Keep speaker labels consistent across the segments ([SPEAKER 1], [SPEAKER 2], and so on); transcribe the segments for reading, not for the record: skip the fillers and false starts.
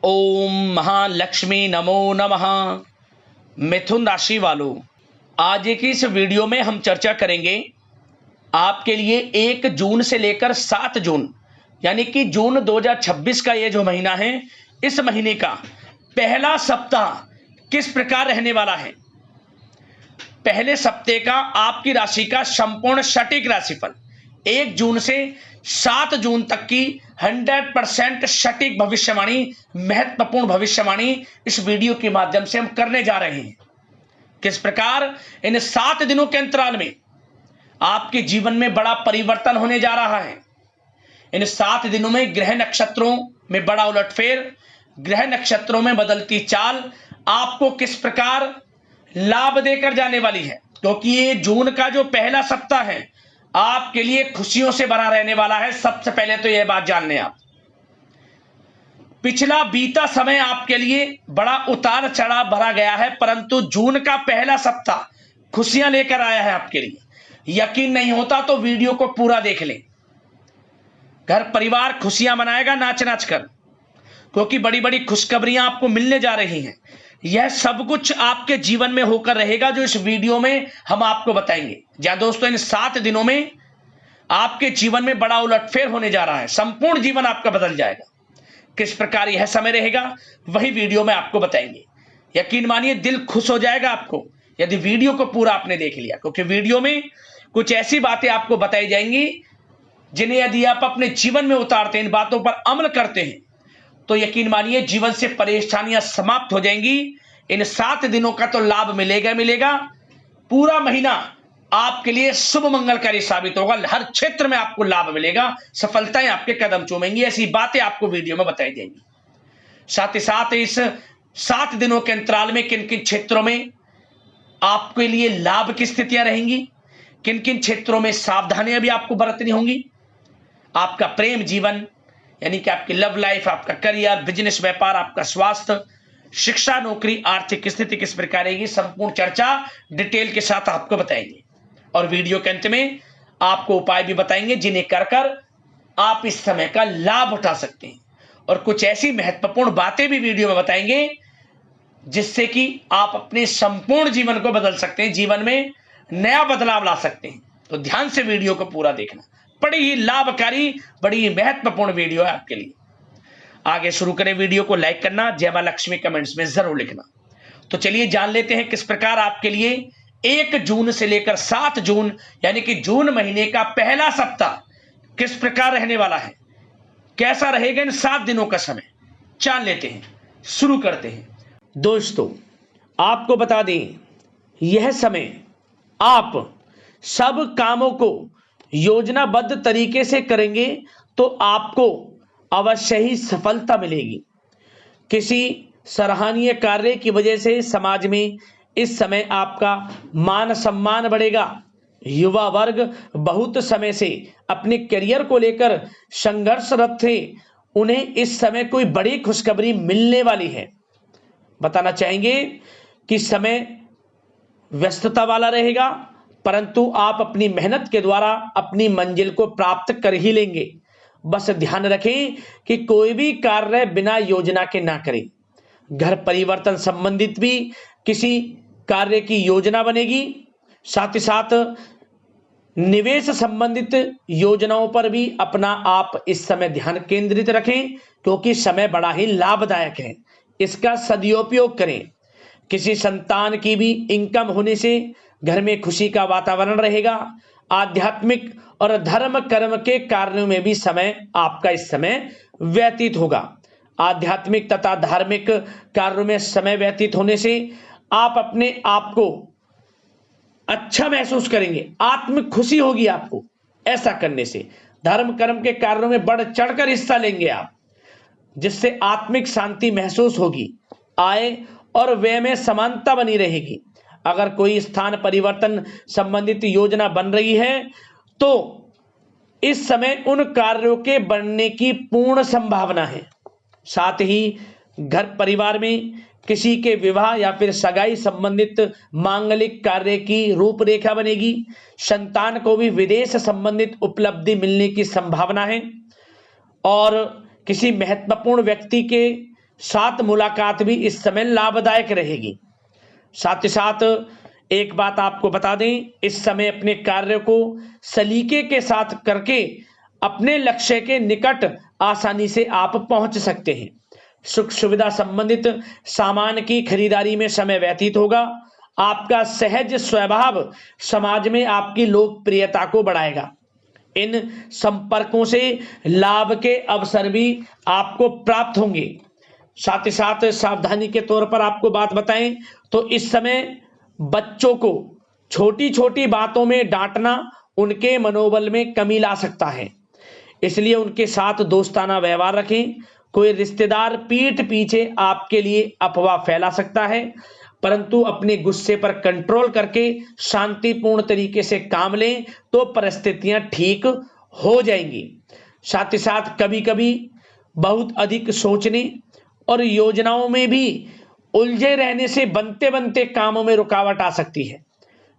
[SPEAKER 1] ओम महालक्ष्मी नमो नमः। मिथुन राशि वालों, आज की इस वीडियो में हम चर्चा करेंगे आपके लिए 1 जून से लेकर 7 जून यानी कि जून 2026 का ये जो महीना है, इस महीने का पहला सप्ताह किस प्रकार रहने वाला है। पहले सप्ताह का आपकी राशि का संपूर्ण सटीक राशिफल 1 जून से 7 जून तक की 100% सटीक भविष्यवाणी, महत्वपूर्ण भविष्यवाणी इस वीडियो के माध्यम से हम करने जा रहे हैं। किस प्रकार इन 7 दिनों के अंतराल में आपके जीवन में बड़ा परिवर्तन होने जा रहा है। इन 7 दिनों में ग्रह नक्षत्रों में बड़ा उलटफेर, ग्रह नक्षत्रों में बदलती चाल आपको किस प्रकार लाभ देकर जाने वाली है, क्योंकि ये जून का जो पहला सप्ताह है आपके लिए खुशियों से भरा रहने वाला है। सबसे पहले तो यह बात जान लें आप, पिछला बीता समय आपके लिए बड़ा उतार चढ़ाव भरा गया है, परंतु जून का पहला सप्ताह खुशियां लेकर आया है आपके लिए। यकीन नहीं होता तो वीडियो को पूरा देख लें। घर परिवार खुशियां मनाएगा नाच नाच कर, क्योंकि बड़ी बड़ी खुशखबरियां आपको मिलने जा रही हैं। यह सब कुछ आपके जीवन में होकर रहेगा जो इस वीडियो में हम आपको बताएंगे। जहां दोस्तों इन 7 दिनों में आपके जीवन में बड़ा उलटफेर होने जा रहा है, संपूर्ण जीवन आपका बदल जाएगा। किस प्रकार यह समय रहेगा वही वीडियो में आपको बताएंगे। यकीन मानिए दिल खुश हो जाएगा आपको यदि वीडियो को पूरा आपने देख लिया, क्योंकि वीडियो में कुछ ऐसी बातें आपको बताई जाएंगी जिन्हें यदि आप अपने जीवन में उतारते हैं, इन बातों पर अमल करते हैं, तो यकीन मानिए जीवन से परेशानियां समाप्त हो जाएंगी। इन 7 दिनों का तो लाभ मिलेगा मिलेगा। पूरा महीना आपके लिए शुभ मंगलकारी साबित होगा। हर क्षेत्र में आपको लाभ मिलेगा, सफलताएं आपके कदम चूमेंगी। ऐसी बातें आपको वीडियो में बताई जाएंगी। साथ ही साथ इस 7 दिनों के अंतराल में किन किन क्षेत्रों में आपके लिए लाभ की स्थितियां रहेंगी, किन किन क्षेत्रों में सावधानियां भी आपको बरतनी होंगी। आपका प्रेम जीवन यानी कि आपकी लव लाइफ, आपका करियर, बिजनेस, व्यापार, आपका स्वास्थ्य, शिक्षा, नौकरी, आर्थिक स्थिति किस प्रकार रहेगी, संपूर्ण चर्चा डिटेल के साथ आपको बताएंगे। और वीडियो के अंत में आपको उपाय भी बताएंगे जिन्हें कर कर आप इस समय का लाभ उठा सकते हैं। और कुछ ऐसी महत्वपूर्ण बातें भी वीडियो में बताएंगे जिससे कि आप अपने संपूर्ण जीवन को बदल सकते हैं, जीवन में नया बदलाव ला सकते हैं। तो ध्यान से वीडियो को पूरा देखना, बड़ी ही लाभकारी, बड़ी ही महत्वपूर्ण वीडियो है आपके लिए। आगे शुरू करें, वीडियो को लाइक करना, जय मां लक्ष्मी कमेंट्स में जरूर लिखना। तो चलिए जान लेते हैं किस प्रकार आपके लिए 1 जून से लेकर 7 जून यानी कि जून महीने का पहला सप्ताह किस प्रकार रहने वाला है, कैसा रहेगा इन 7 दिनों का समय, जान लेते हैं। शुरू करते हैं। दोस्तों आपको बता दें, यह समय आप सब कामों को योजनाबद्ध तरीके से करेंगे तो आपको अवश्य ही सफलता मिलेगी। किसी सराहनीय कार्य की वजह से समाज में इस समय आपका मान सम्मान बढ़ेगा। युवा वर्ग बहुत समय से अपने करियर को लेकर संघर्षरत थे, उन्हें इस समय कोई बड़ी खुशखबरी मिलने वाली है। बताना चाहेंगे कि समय व्यस्तता वाला रहेगा, परंतु आप अपनी मेहनत के द्वारा अपनी मंजिल को प्राप्त कर ही लेंगे। बस ध्यान रखें कि कोई भी कार्य बिना योजना के ना करें। घर परिवर्तन संबंधित भी किसी कार्य की योजना बनेगी। साथ ही साथ निवेश संबंधित योजनाओं पर भी अपना आप इस समय ध्यान केंद्रित रखें, क्योंकि समय बड़ा ही लाभदायक है, इसका सदुपयोग करें। किसी संतान की भी इनकम होने से घर में खुशी का वातावरण रहेगा। आध्यात्मिक और धर्म कर्म के कार्यों में भी समय आपका इस समय व्यतीत होगा। आध्यात्मिक तथा धार्मिक कार्यों में समय व्यतीत होने से आप अपने आप को अच्छा महसूस करेंगे, आत्मिक खुशी होगी आपको ऐसा करने से। धर्म कर्म के कार्यों में बढ़ चढ़कर हिस्सा लेंगे आप, जिससे आत्मिक शांति महसूस होगी। आय और व्यय में समानता बनी रहेगी। अगर कोई स्थान परिवर्तन संबंधित योजना बन रही है तो इस समय उन कार्यों के बनने की पूर्ण संभावना है। साथ ही घर परिवार में किसी के विवाह या फिर सगाई संबंधित मांगलिक कार्य की रूपरेखा बनेगी। संतान को भी विदेश संबंधित उपलब्धि मिलने की संभावना है। और किसी महत्वपूर्ण व्यक्ति के साथ मुलाकात भी इस समय लाभदायक रहेगी। साथ ही साथ एक बात आपको बता दें, इस समय अपने कार्य को सलीके के साथ करके अपने लक्ष्य के निकट आसानी से आप पहुंच सकते हैं। सुख सुविधा संबंधित सामान की खरीदारी में समय व्यतीत होगा। आपका सहज स्वभाव समाज में आपकी लोकप्रियता को बढ़ाएगा। इन संपर्कों से लाभ के अवसर भी आपको प्राप्त होंगे। साथ ही साथ सावधानी के तौर पर आपको बात बताएं तो इस समय बच्चों को छोटी छोटी बातों में डांटना उनके मनोबल में कमी ला सकता है, इसलिए उनके साथ दोस्ताना व्यवहार रखें। कोई रिश्तेदार पीठ पीछे आपके लिए अफवाह फैला सकता है, परंतु अपने गुस्से पर कंट्रोल करके शांतिपूर्ण तरीके से काम लें तो परिस्थितियां ठीक हो जाएंगी। साथ ही साथ कभी कभी बहुत अधिक सोचने और योजनाओं में भी उलझे रहने से बनते बनते कामों में रुकावट आ सकती है।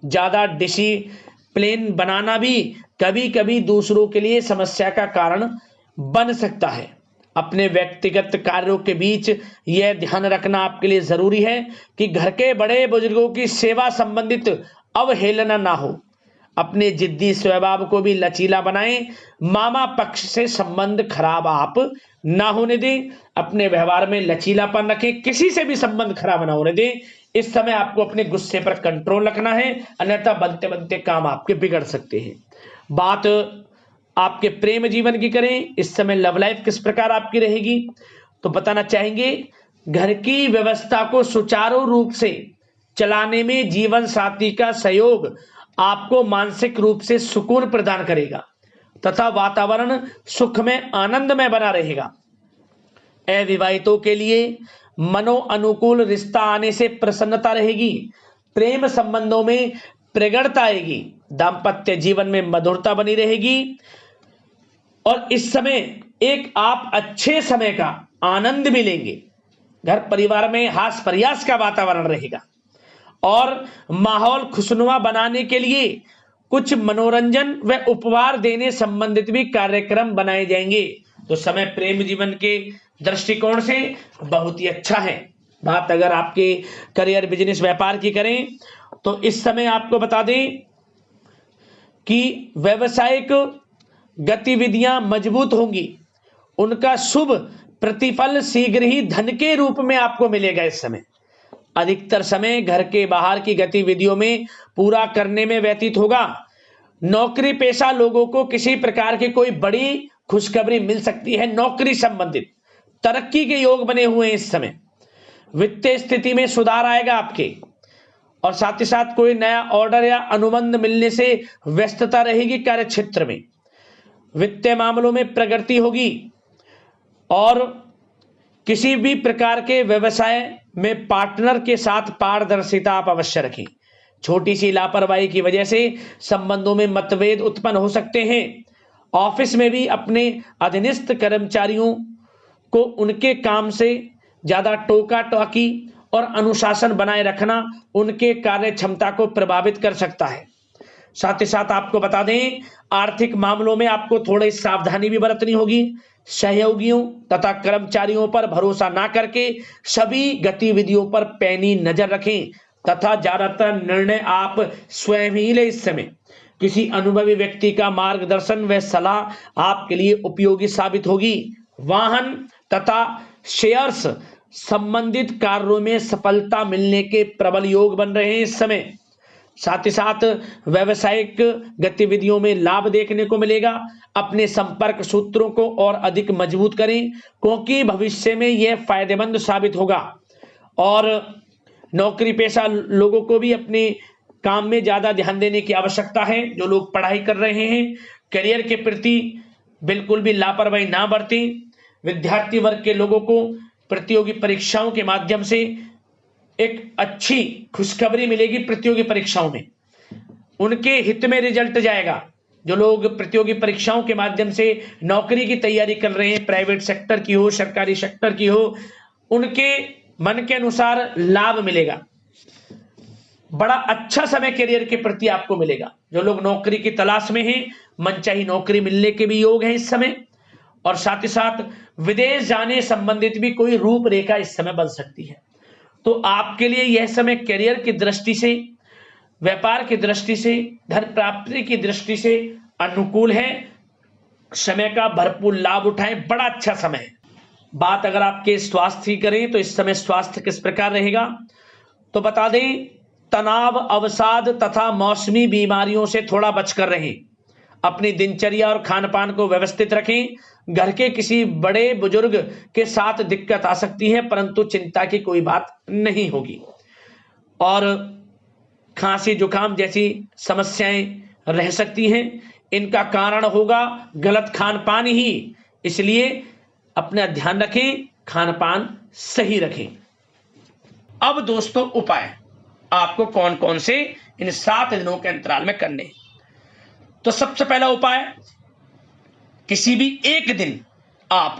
[SPEAKER 1] ज्यादा डिसिप्लिन बनाना भी कभी कभी दूसरों के लिए समस्या का कारण बन सकता है। अपने व्यक्तिगत कार्यों के बीच यह ध्यान रखना आपके लिए जरूरी है कि घर के बड़े बुजुर्गों की सेवा संबंधित अवहेलना ना हो। अपने जिद्दी स्वभाव को भी लचीला बनाएं। मामा पक्ष से संबंध खराब आप ना होने दें। अपने व्यवहार में लचीलापन रखें, किसी से भी संबंध खराब ना होने दें। इस समय आपको अपने गुस्से पर कंट्रोल रखना है, अन्यथा बनते बनते काम आपके बिगड़ सकते हैं। बात आपके प्रेम जीवन की करें, इस समय लव लाइफ किस प्रकार आपकी रहेगी, तो बताना चाहेंगे घर की व्यवस्था को सुचारू रूप से चलाने में जीवन साथी का सहयोग आपको मानसिक रूप से सुकून प्रदान करेगा तथा वातावरण सुख में आनंदमय बना रहेगा। अविवाहितों के लिए मनो अनुकूल रिश्ता आने से प्रसन्नता रहेगी। प्रेम संबंधों में प्रगाढ़ता आएगी। दाम्पत्य जीवन में मधुरता बनी रहेगी और इस समय एक आप अच्छे समय का आनंद भी लेंगे। घर परिवार में हास प्रयास का वातावरण रहेगा और माहौल खुशनुमा बनाने के लिए कुछ मनोरंजन व उपहार देने संबंधित भी कार्यक्रम बनाए जाएंगे। तो समय प्रेम जीवन के दृष्टिकोण से बहुत ही अच्छा है। बात अगर आपके करियर बिजनेस व्यापार की करें तो इस समय आपको बता दें कि व्यवसायिक गतिविधियां मजबूत होंगी। उनका शुभ प्रतिफल शीघ्र ही धन के रूप में आपको मिलेगा। इस समय अधिकतर समय घर के बाहर की गतिविधियों में पूरा करने में व्यतीत होगा। नौकरी पेशा लोगों को किसी प्रकार की कोई बड़ी खुशखबरी मिल सकती है। नौकरी संबंधित तरक्की के योग बने हुए हैं। इस समय वित्तीय स्थिति में सुधार आएगा आपके, और साथ ही साथ कोई नया ऑर्डर या अनुबंध मिलने से व्यस्तता रहेगी। कार्य क्षेत्र में वित्तीय मामलों में प्रगति होगी और किसी भी प्रकार के व्यवसाय में पार्टनर के साथ पारदर्शिता आप अवश्य रखें। छोटी सी लापरवाही की वजह से संबंधों में मतभेद उत्पन्न हो सकते हैं। ऑफिस में भी अपने अधीनस्थ कर्मचारियों को उनके काम से ज्यादा टोका टाकी और अनुशासन बनाए रखना उनके कार्य क्षमता को प्रभावित कर सकता है। साथ ही साथ आपको बता दें आर्थिक मामलों में आपको थोड़ी सावधानी भी बरतनी होगी। सहयोगियों तथा कर्मचारियों पर भरोसा ना करके सभी गतिविधियों पर पैनी नजर रखें तथा ज्यादातर निर्णय आप स्वयं ही लें। इस समय किसी अनुभवी व्यक्ति का मार्गदर्शन व सलाह आपके लिए उपयोगी साबित होगी। वाहन तथा शेयर्स संबंधित कार्यों में सफलता मिलने के प्रबल योग बन रहे हैं इस समय। साथ ही साथ व्यावसायिक गतिविधियों में लाभ देखने को मिलेगा। अपने संपर्क सूत्रों को और अधिक मजबूत करें क्योंकि भविष्य में यह फायदेमंद साबित होगा। और नौकरी पेशा लोगों को भी अपने काम में ज्यादा ध्यान देने की आवश्यकता है। जो लोग पढ़ाई कर रहे हैं करियर के प्रति बिल्कुल भी लापरवाही ना बरतें। विद्यार्थी वर्ग के लोगों को प्रतियोगी परीक्षाओं के माध्यम से एक अच्छी खुशखबरी मिलेगी। प्रतियोगी परीक्षाओं में उनके हित में रिजल्ट जाएगा। जो लोग प्रतियोगी परीक्षाओं के माध्यम से नौकरी की तैयारी कर रहे हैं, प्राइवेट सेक्टर की हो सरकारी सेक्टर की हो, उनके मन के अनुसार लाभ मिलेगा। बड़ा अच्छा समय करियर के प्रति आपको मिलेगा। जो लोग नौकरी की तलाश में हैं मनचाही नौकरी मिलने के भी योग हैं इस समय। और साथ ही साथ विदेश जाने संबंधित भी कोई रूपरेखा इस समय बन सकती है। तो आपके लिए यह समय करियर की दृष्टि से, व्यापार की दृष्टि से, धन प्राप्ति की दृष्टि से अनुकूल है। समय का भरपूर लाभ उठाएं, बड़ा अच्छा समय है। बात अगर आपके स्वास्थ्य की करें तो इस समय स्वास्थ्य किस प्रकार रहेगा, तो बता दें तनाव, अवसाद तथा मौसमी बीमारियों से थोड़ा बचकर रहें। अपनी दिनचर्या और खान पान को व्यवस्थित रखें। घर के किसी बड़े बुजुर्ग के साथ दिक्कत आ सकती है, परंतु चिंता की कोई बात नहीं होगी। और खांसी जुकाम जैसी समस्याएं रह सकती हैं, इनका कारण होगा गलत खान पान ही, इसलिए अपना ध्यान रखें, खान पान सही रखें। अब दोस्तों उपाय आपको कौन कौन से इन 7 दिनों के अंतराल में करने हैं। तो सबसे पहला उपाय, किसी भी एक दिन आप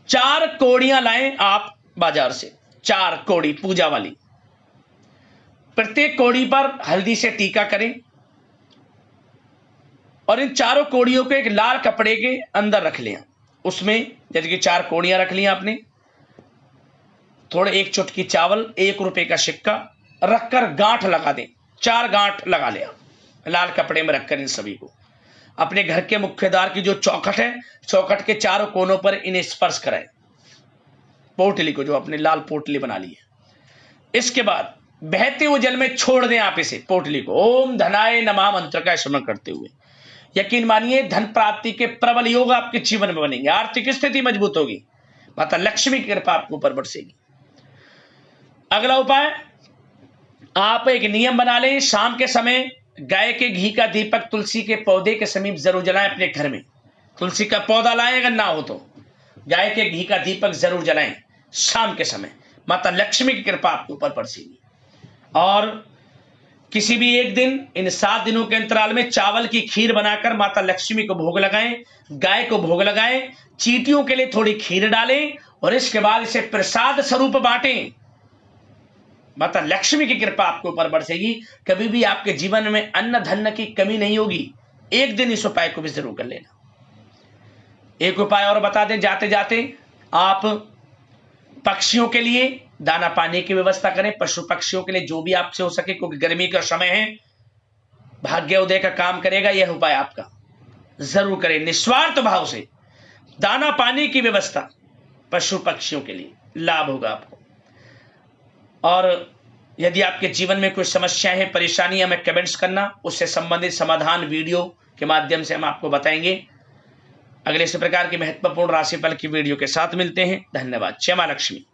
[SPEAKER 1] 4 कौड़ियां लाएं आप बाजार से, 4 कौड़ी पूजा वाली। प्रत्येक कौड़ी पर हल्दी से टीका करें और इन चारों कौड़ियों को एक लाल कपड़े के अंदर रख लें। उसमें जैसे कि 4 कौड़ियां रख लिया आपने, थोड़े 1 चुटकी चावल, 1 रुपए का सिक्का रखकर गांठ लगा दें। 4 गांठ लगा लिया लाल कपड़े में रखकर। इन सभी को अपने घर के मुख्य द्वार की जो चौखट है, चौखट के चारों कोनों पर इन्हें स्पर्श कराएं, पोटली को, जो अपने लाल पोटली बना ली है। इसके बाद बहते हुए जल में छोड़ दें आप इसे, पोटली को, ओम धनाय नमः मंत्र का स्मरण करते हुए। यकीन मानिए धन प्राप्ति के प्रबल योग आपके जीवन में बनेंगे, आर्थिक स्थिति मजबूत होगी, माता लक्ष्मी की कृपा आपके ऊपर बरसेगी। अगला उपाय, आप एक नियम बना लें, शाम के समय गाय के घी का दीपक तुलसी के पौधे के समीप जरूर जलाएं। अपने घर में तुलसी का पौधा लाएं, अगर ना हो तो गाय के घी का दीपक जरूर जलाएं शाम के समय, माता लक्ष्मी की कृपा आपके ऊपर बरसेगी। और किसी भी एक दिन इन 7 दिनों के अंतराल में चावल की खीर बनाकर माता लक्ष्मी को भोग लगाएं, गाय को भोग लगाएं, चींटियों के लिए थोड़ी खीर डालें और इसके बाद इसे प्रसाद स्वरूप बांटें। माता लक्ष्मी की कृपा आपके ऊपर बरसेगी, कभी भी आपके जीवन में अन्न धन की कमी नहीं होगी। एक दिन इस उपाय को भी जरूर कर लेना। एक उपाय और बता दें जाते जाते, आप पक्षियों के लिए दाना पानी की व्यवस्था करें, पशु पक्षियों के लिए जो भी आपसे हो सके, क्योंकि गर्मी का समय है, भाग्योदय का काम करेगा यह उपाय आपका, जरूर करें निस्वार्थ भाव से। दाना पानी की व्यवस्था पशु पक्षियों के लिए, लाभ होगा आपको। और यदि आपके जीवन में कोई समस्याएं हैं, परेशानियां, हमें कमेंट्स करना, उससे संबंधित समाधान वीडियो के माध्यम से हम आपको बताएंगे। अगले इसी प्रकार की महत्वपूर्ण राशिफल की वीडियो के साथ मिलते हैं। धन्यवाद। जय मां लक्ष्मी।